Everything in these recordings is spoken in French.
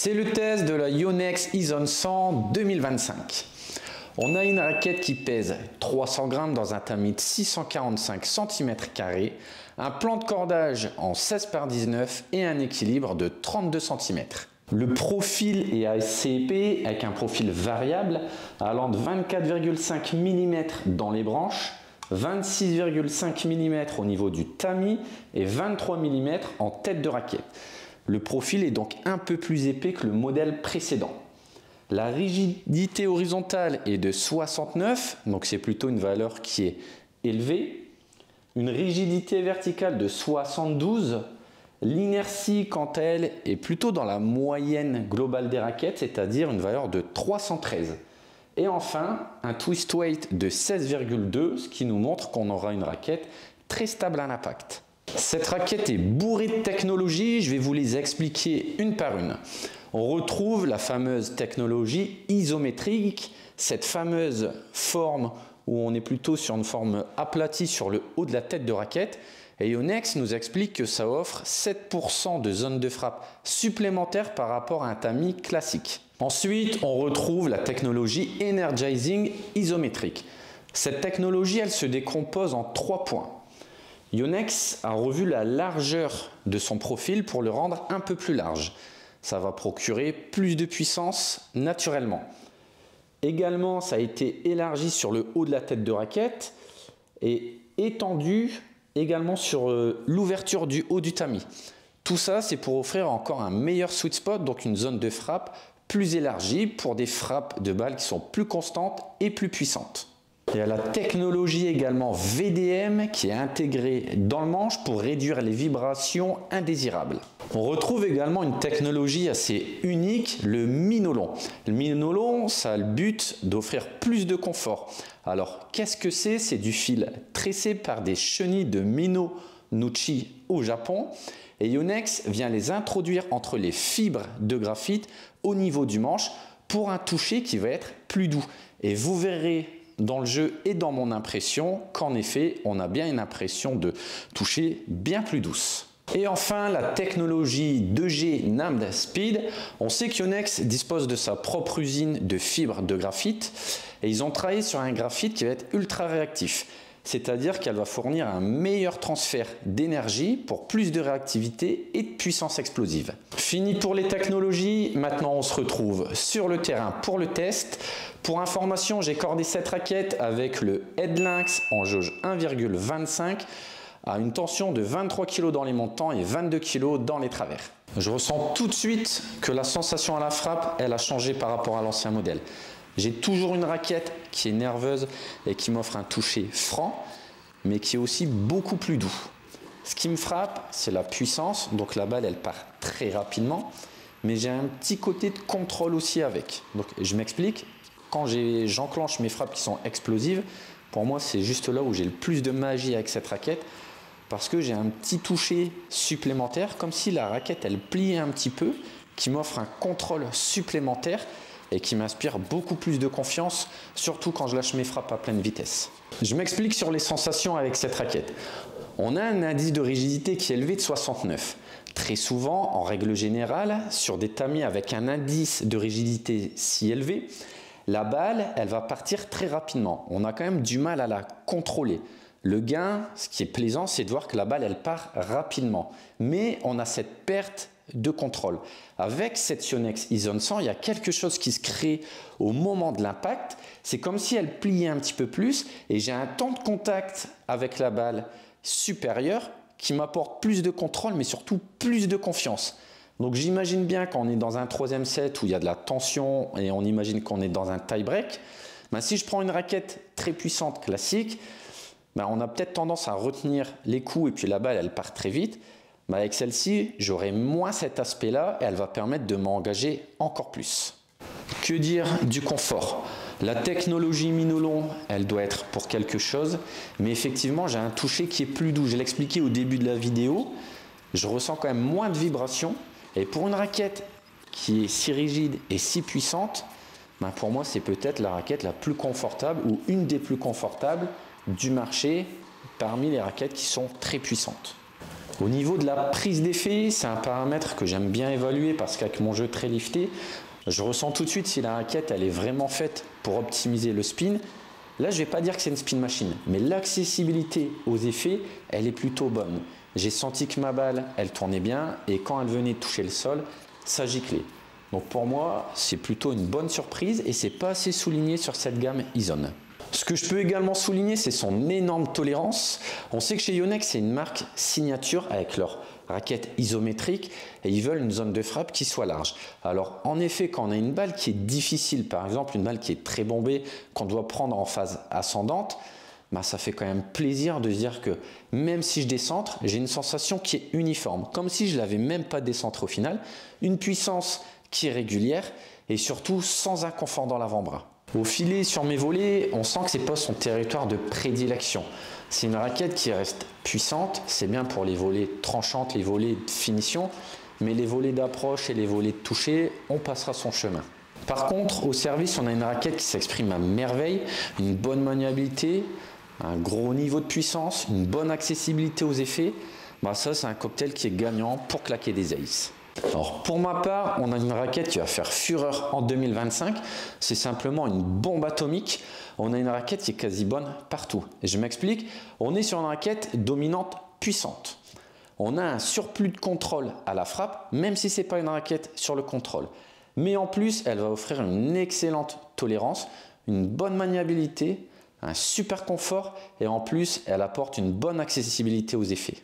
C'est le test de la Yonex Izone 100 2025. On a une raquette qui pèse 300 grammes dans un tamis de 645 cm², un plan de cordage en 16 par 19 et un équilibre de 32 cm. Le profil est assez épais avec un profil variable allant de 24,5 mm dans les branches, 26,5 mm au niveau du tamis et 23 mm en tête de raquette. Le profil est donc un peu plus épais que le modèle précédent. La rigidité horizontale est de 69, donc c'est plutôt une valeur qui est élevée. Une rigidité verticale de 72. L'inertie, quant à elle, est plutôt dans la moyenne globale des raquettes, c'est-à-dire une valeur de 313. Et enfin, un twist weight de 16,2, ce qui nous montre qu'on aura une raquette très stable à l'impact. Cette raquette est bourrée de technologies, je vais vous les expliquer une par une. On retrouve la fameuse technologie isométrique, cette fameuse forme où on est plutôt sur une forme aplatie sur le haut de la tête de raquette. Et Yonex nous explique que ça offre 7% de zone de frappe supplémentaire par rapport à un tamis classique. Ensuite, on retrouve la technologie Energizing isométrique. Cette technologie, elle se décompose en 3 points. Yonex a revu la largeur de son profil pour le rendre un peu plus large. Ça va procurer plus de puissance naturellement. Également, ça a été élargi sur le haut de la tête de raquette et étendu également sur l'ouverture du haut du tamis. Tout ça, c'est pour offrir encore un meilleur sweet spot, donc une zone de frappe plus élargie pour des frappes de balles qui sont plus constantes et plus puissantes. Il y a la technologie également VDM qui est intégrée dans le manche pour réduire les vibrations indésirables. On retrouve également une technologie assez unique, le minolon. Le minolon, ça a le but d'offrir plus de confort. Alors, qu'est-ce que c'est? C'est du fil tressé par des chenilles de Mino Nuchi au Japon. Et Yonex vient les introduire entre les fibres de graphite au niveau du manche pour un toucher qui va être plus doux. Et vous verrez dans le jeu et dans mon impression qu'en effet, on a bien une impression de toucher bien plus douce. Et enfin, la technologie 2G NAMD Speed. On sait que Yonex dispose de sa propre usine de fibres de graphite et ils ont travaillé sur un graphite qui va être ultra réactif. C'est-à-dire qu'elle va fournir un meilleur transfert d'énergie pour plus de réactivité et de puissance explosive. Fini pour les technologies, maintenant on se retrouve sur le terrain pour le test. Pour information, j'ai cordé cette raquette avec le Headlynx en jauge 1,25 à une tension de 23 kg dans les montants et 22 kg dans les travers. Je ressens tout de suite que la sensation à la frappe, elle a changé par rapport à l'ancien modèle. J'ai toujours une raquette qui est nerveuse et qui m'offre un toucher franc, mais qui est aussi beaucoup plus doux. Ce qui me frappe, c'est la puissance, donc la balle, elle part très rapidement, mais j'ai un petit côté de contrôle aussi avec. Donc je m'explique, quand j'enclenche mes frappes qui sont explosives, pour moi, c'est juste là où j'ai le plus de magie avec cette raquette, parce que j'ai un petit toucher supplémentaire, comme si la raquette, elle pliait un petit peu, qui m'offre un contrôle supplémentaire et qui m'inspire beaucoup plus de confiance, surtout quand je lâche mes frappes à pleine vitesse. Je m'explique sur les sensations avec cette raquette. On a un indice de rigidité qui est élevé de 69. Très souvent, en règle générale, sur des tamis avec un indice de rigidité si élevé, la balle, elle va partir très rapidement. On a quand même du mal à la contrôler. Le gain, ce qui est plaisant, c'est de voir que la balle, elle part rapidement. Mais on a cette perte de contrôle. Avec cette Yonex Izone 100, il y a quelque chose qui se crée au moment de l'impact. C'est comme si elle pliait un petit peu plus et j'ai un temps de contact avec la balle supérieur qui m'apporte plus de contrôle, mais surtout plus de confiance. Donc j'imagine bien quand on est dans un troisième set où il y a de la tension et on imagine qu'on est dans un tie-break, si je prends une raquette très puissante classique, on a peut-être tendance à retenir les coups et puis la balle, elle part très vite. Avec celle-ci, j'aurai moins cet aspect-là et elle va permettre de m'engager encore plus. Que dire du confort? La technologie minolon, elle doit être pour quelque chose, mais effectivement, j'ai un toucher qui est plus doux. Je l'ai expliqué au début de la vidéo, je ressens quand même moins de vibrations. Et pour une raquette qui est si rigide et si puissante, pour moi, c'est peut-être la raquette la plus confortable ou une des plus confortables du marché parmi les raquettes qui sont très puissantes. Au niveau de la prise d'effet, c'est un paramètre que j'aime bien évaluer parce qu'avec mon jeu très lifté, je ressens tout de suite si la raquette elle est vraiment faite pour optimiser le spin. Là, je ne vais pas dire que c'est une spin machine, mais l'accessibilité aux effets, elle est plutôt bonne. J'ai senti que ma balle, elle tournait bien et quand elle venait toucher le sol, ça giclait. Donc pour moi, c'est plutôt une bonne surprise et c'est pas assez souligné sur cette gamme Izone. Ce que je peux également souligner, c'est son énorme tolérance. On sait que chez Yonex, c'est une marque signature avec leur raquette isométrique et ils veulent une zone de frappe qui soit large. Alors en effet, quand on a une balle qui est difficile, par exemple une balle qui est très bombée, qu'on doit prendre en phase ascendante, bah, ça fait quand même plaisir de se dire que même si je décentre, j'ai une sensation qui est uniforme, comme si je ne l'avais même pas décentré au final, une puissance qui est régulière et surtout sans inconfort dans l'avant-bras. Au filet, sur mes volets, on sent que ce n'est pas son territoire de prédilection. C'est une raquette qui reste puissante, c'est bien pour les volets tranchantes, les volets de finition, mais les volets d'approche et les volets de toucher, on passera son chemin. Par contre, au service, on a une raquette qui s'exprime à merveille, une bonne maniabilité, un gros niveau de puissance, une bonne accessibilité aux effets. Bah ça, c'est un cocktail qui est gagnant pour claquer des aces. Alors pour ma part, on a une raquette qui va faire fureur en 2025. C'est simplement une bombe atomique. On a une raquette qui est quasi bonne partout. Et je m'explique, on est sur une raquette dominante puissante. On a un surplus de contrôle à la frappe, même si ce n'est pas une raquette sur le contrôle. Mais en plus, elle va offrir une excellente tolérance, une bonne maniabilité, un super confort et en plus, elle apporte une bonne accessibilité aux effets.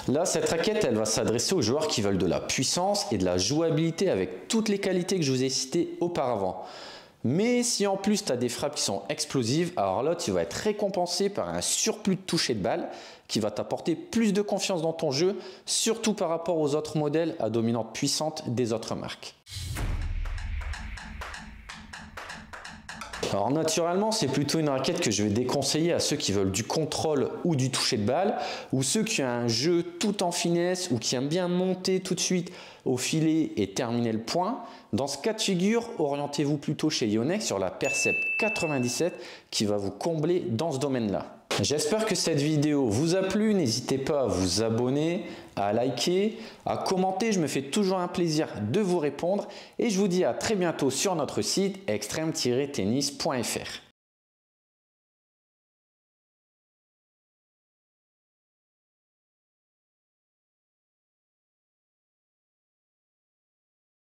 Là, cette raquette, elle va s'adresser aux joueurs qui veulent de la puissance et de la jouabilité avec toutes les qualités que je vous ai citées auparavant. Mais si en plus tu as des frappes qui sont explosives, alors là tu vas être récompensé par un surplus de toucher de balle qui va t'apporter plus de confiance dans ton jeu, surtout par rapport aux autres modèles à dominante puissante des autres marques. Alors naturellement, c'est plutôt une raquette que je vais déconseiller à ceux qui veulent du contrôle ou du toucher de balle, ou ceux qui ont un jeu tout en finesse ou qui aiment bien monter tout de suite au filet et terminer le point. Dans ce cas de figure, orientez-vous plutôt chez Yonex sur la Percept 97 qui va vous combler dans ce domaine-là. J'espère que cette vidéo vous a plu, n'hésitez pas à vous abonner, à liker, à commenter, je me fais toujours un plaisir de vous répondre et je vous dis à très bientôt sur notre site extreme-tennis.fr.